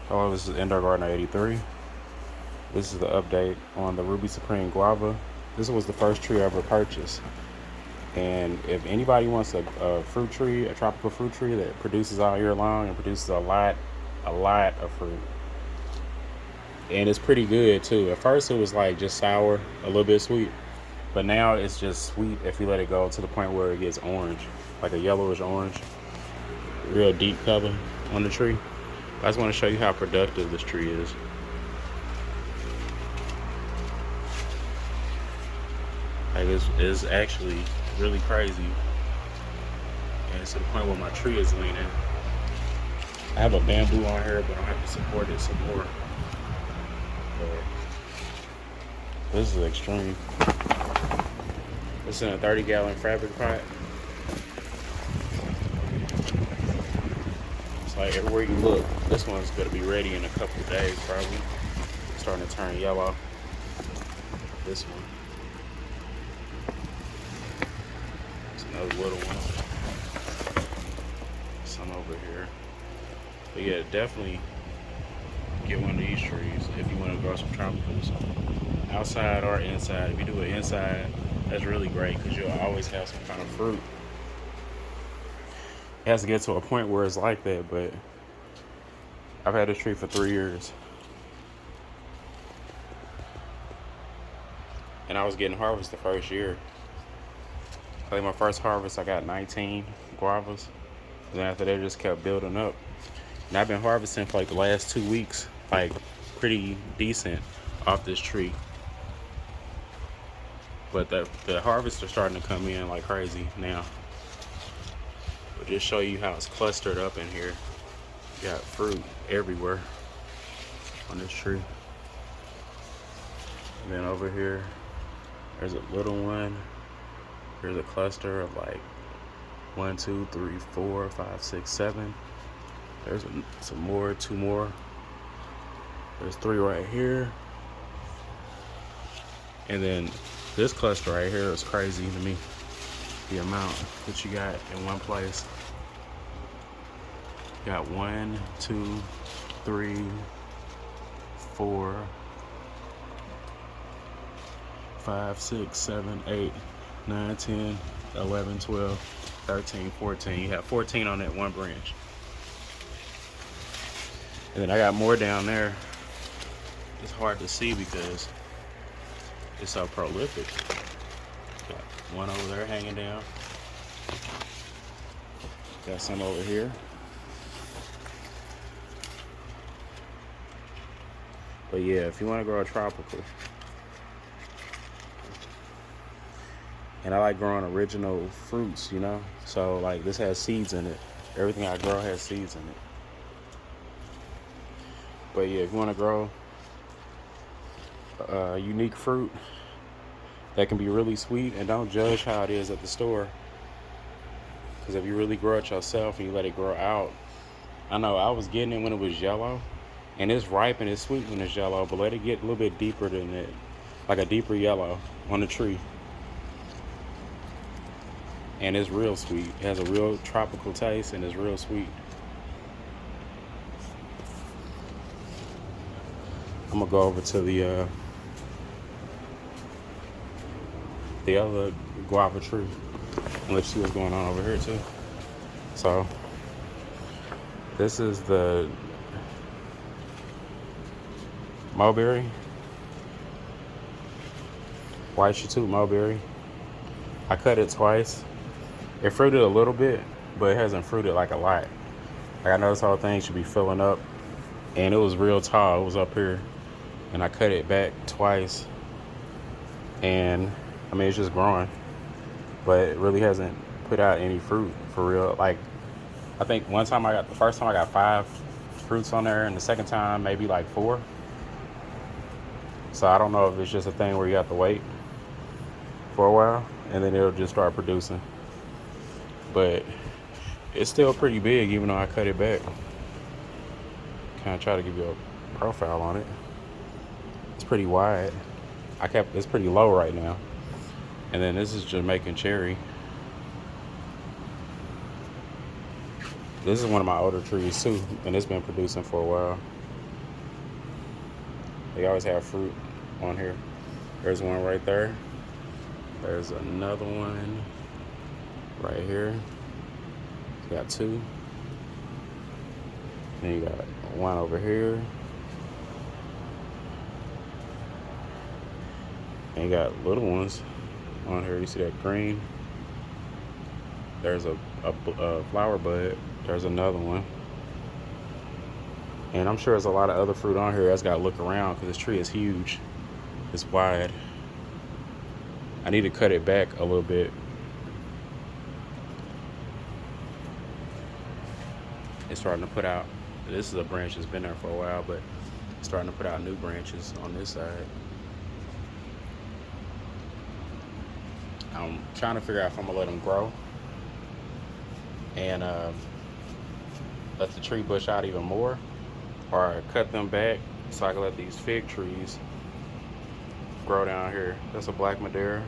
Hello, this is Indoor Gardener 83. This is the update on the Ruby Supreme Guava. This was the first tree I ever purchased. And if anybody wants a fruit tree, a tropical fruit tree that produces all year long and produces a lot of fruit. And it's pretty good too. At first it was like just sour, a little bit sweet. But now it's just sweet if you let it go to the point where it gets orange, like a yellowish orange, real deep color on the tree. I just want to show you how productive this tree is. Like it's actually really crazy, and it's to the point where my tree is leaning. I have a bamboo on here, but I have to support it some more. But this is extreme. It's in a 30-gallon fabric pot. It's like everywhere you look, this one's gonna be ready in a couple of days, probably. It's starting to turn yellow. This one. It's another little one. Some over here. But yeah, definitely get one of these trees if you want to grow some tropicals, outside or inside. If you do it inside, that's really great because you'll always have some kind of fruit. It has to get to a point where it's like that, but I've had this tree for 3 years, and I was getting harvest the first year. I think my first harvest I got 19 guavas, and after that it just kept building up. And I've been harvesting for like the last 2 weeks, like pretty decent off this tree. But the harvests are starting to come in like crazy now. But just show you how it's clustered up in here. You got fruit everywhere on this tree. And then over here, there's a little one. There's a cluster of like 1, 2, 3, 4, 5, 6, 7. There's some more, 2 more. There's 3 right here. And then this cluster right here is crazy to me. The amount that you got in one place. You got 1, 2, 3, 4, 5, 6, 7, 8, 9, 10, 11, 12, 13, 14. You have 14 on that one branch. And then I got more down there. It's hard to see because it's so prolific. Got one over there hanging down. Got some over here. But yeah, if you want to grow a tropical, and I like growing original fruits, you know? So like this has seeds in it. Everything I grow has seeds in it. But yeah, if you want to grow a unique fruit that can be really sweet, and don't judge how it is at the store. Because if you really grow it yourself and you let it grow out, I know I was getting it when it was yellow, and it's ripe and it's sweet when it's yellow, but let it get a little bit deeper than that, like a deeper yellow on the tree. And it's real sweet. It has a real tropical taste and it's real sweet. I'm gonna go over to the other guava tree and let's see what's going on over here too. So this is the mulberry, white Chatoot mulberry. I cut it twice. It fruited a little bit, but it hasn't fruited like a lot. Like I know this whole thing should be filling up, and it was real tall. It was up here, and I cut it back twice, and I mean it's just growing, but it really hasn't put out any fruit for real. Like I think the first time I got 5 fruits on there, and the second time maybe like 4. So I don't know if it's just a thing where you have to wait for a while, and then it'll just start producing. But it's still pretty big, even though I cut it back. Kind of try to give you a profile on it. It's pretty wide. It's pretty low right now. And then this is Jamaican cherry. This is one of my older trees too, and it's been producing for a while. They always have fruit on here. There's one right there. There's another one right here. You got two. Then you got one over here. And you got little ones on here. You see that green? There's a flower bud. There's another one. And I'm sure there's a lot of other fruit on here. I just gotta look around because this tree is huge. It's wide. I need to cut it back a little bit. It's starting to put out, this is a branch that's been there for a while, but it's starting to put out new branches on this side. I'm trying to figure out if I'm gonna let them grow and let the tree bush out even more, or cut them back so I can let these fig trees grow down here. That's a black Madeira,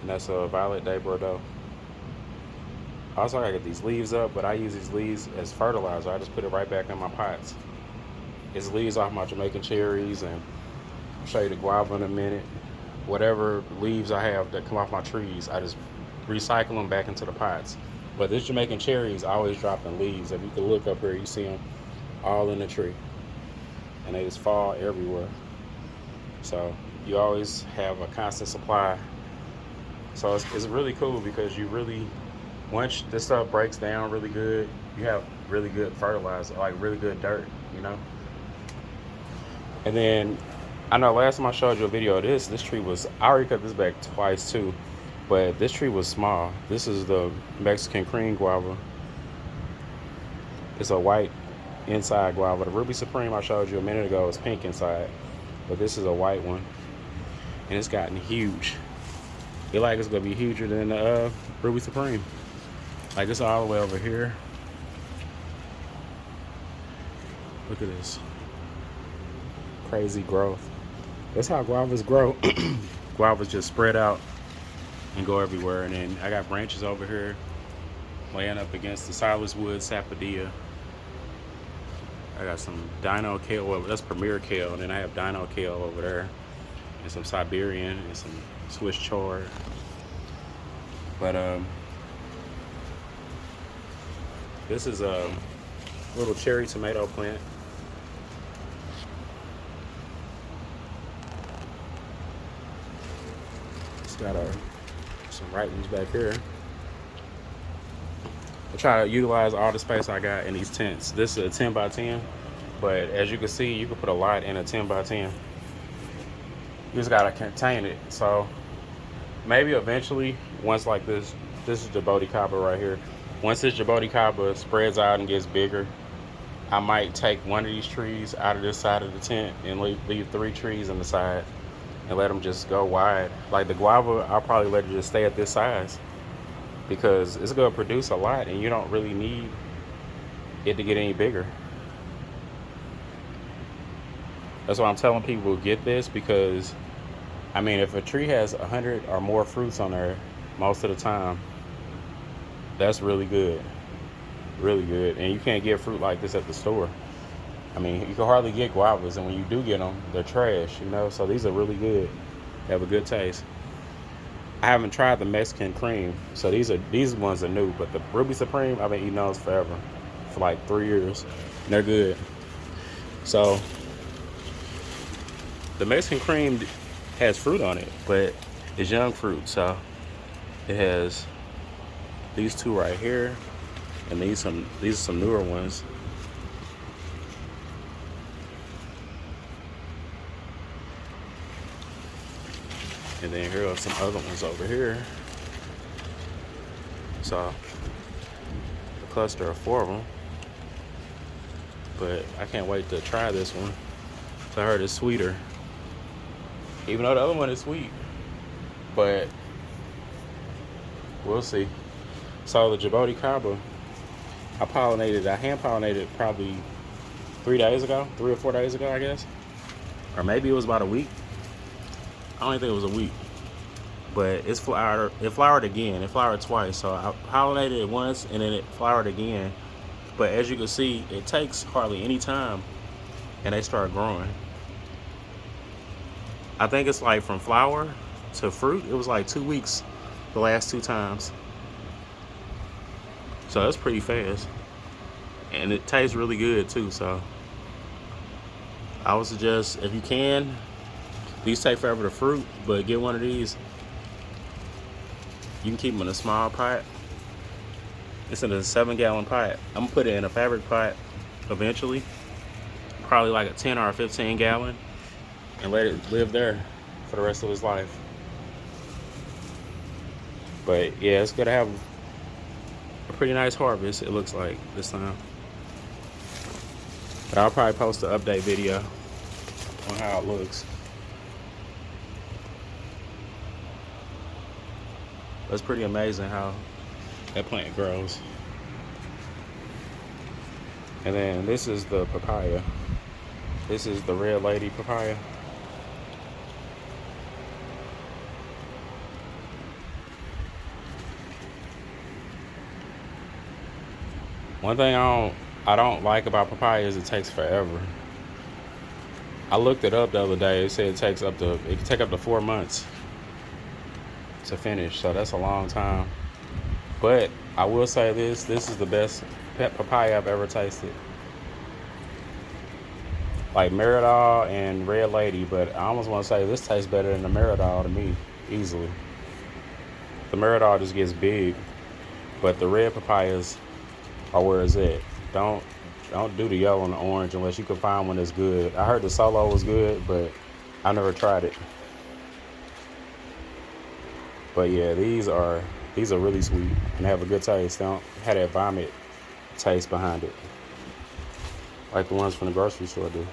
and that's a violet de Bordeaux. Also, I gotta get these leaves up, but I use these leaves as fertilizer. I just put it right back in my pots. It's leaves off my Jamaican cherries, and I'll show you the guava in a minute. Whatever leaves I have that come off my trees, I just recycle them back into the pots. But this Jamaican cherry is always dropping leaves. If you can look up here, you see them all in the tree, and they just fall everywhere. So you always have a constant supply. So it's really cool because you really, once this stuff breaks down really good, you have really good fertilizer, like really good dirt, you know. And then I know last time I showed you a video of this tree was, I already cut this back twice too, but this tree was small. This is the Mexican cream guava. It's a white inside guava. The Ruby Supreme I showed you a minute ago is pink inside, but this is a white one, and it's gotten huge. It like it's gonna be huger than the Ruby Supreme. Like it's all the way over here. Look at this crazy growth. That's how guavas grow. Guavas just spread out and go everywhere. And then I got branches over here laying up against the Silaswood Sapodilla. I got some Dino Kale, well, that's Premier Kale, and then I have Dino Kale over there, and some Siberian, and some Swiss chard. But this is a little cherry tomato plant. It's got some ripenings back here. I try to utilize all the space I got in these tents. This is a 10 by 10, but as you can see, you can put a lot in a 10 by 10. You just gotta contain it. So maybe eventually, once like this is Jaboticaba right here. Once this Jaboticaba spreads out and gets bigger, I might take one of these trees out of this side of the tent and leave 3 trees on the side and let them just go wide. Like the guava, I'll probably let it just stay at this size because it's gonna produce a lot and you don't really need it to get any bigger. That's why I'm telling people get this, because I mean, if a tree has 100 or more fruits on there, most of the time, that's really good, and you can't get fruit like this at the store. I mean, you can hardly get guavas, and when you do get them, they're trash, you know. So these are really good. They have a good taste. I haven't tried the Mexican cream, so these ones are new. But the Ruby Supreme, I've been eating those forever, for like 3 years, and they're good. So the Mexican cream has fruit on it, but it's young fruit. So it has these 2 right here, and these are some newer ones. And then here are some other ones over here. So a cluster of 4 of them. But I can't wait to try this one. I heard it's sweeter, even though the other one is sweet. But we'll see. So the Jaboticaba, I hand pollinated probably 3 or 4 days ago, I guess. Or maybe it was about a week. I don't think it was a week. But it's flowered. It flowered again. It flowered twice. So I pollinated it once and then it flowered again. But as you can see, it takes hardly any time and they start growing. I think it's like from flower to fruit. It was like 2 weeks the last two times. So that's pretty fast. And it tastes really good too. So I would suggest, if you can, these take forever to fruit, but get one of these. You can keep them in a small pot. It's in a 7-gallon pot. I'm gonna put it in a fabric pot eventually, probably like a 10 or a 15-gallon, and let it live there for the rest of his life. But yeah, it's gonna have a pretty nice harvest, it looks like, this time. But I'll probably post an update video on how it looks. It's pretty amazing how that plant grows. And then this is the papaya. This is the Red Lady papaya. One thing I don't like about papaya is it takes forever. I looked it up the other day. It said it can take up to 4 months to finish. So that's a long time. But I will say this is the best papaya I've ever tasted. Like Meridol and Red Lady, but I almost want to say this tastes better than the Meridol to me, easily. The Meridol just gets big, but the red papayas are where it's at. Don't do the yellow and the orange unless you can find one that's good. I heard the Solo was good, but I never tried it. But yeah, these are really sweet and have a good taste. They don't have that vomit taste behind it, like the ones from the grocery store do.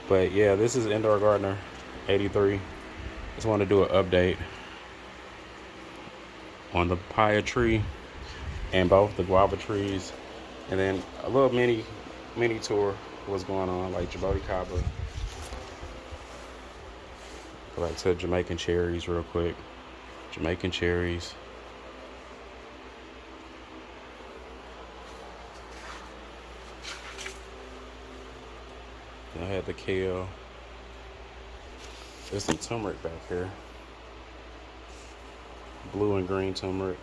But yeah, this is Indoor Gardener 83. Just want to do an update on the papaya tree and both the guava trees, and then a little mini tour of what's going on, like Djibouti Cobbler. Go back to Jamaican cherries real quick. Jamaican cherries. I had the kale. There's some turmeric back here. Blue and green turmeric.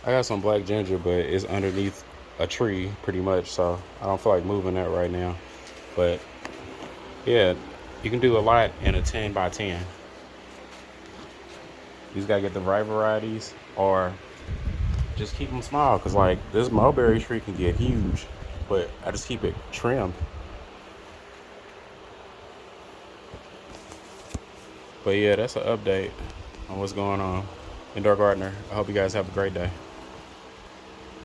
I got some black ginger, but it's underneath a tree pretty much, so I don't feel like moving that right now. But yeah, you can do a lot in a 10 by 10. You just gotta get the right varieties, or just keep them small, because like this mulberry tree can get huge, but I just keep it trimmed. But yeah, that's an update on what's going on. Indoor Gardener. I hope you guys have a great day.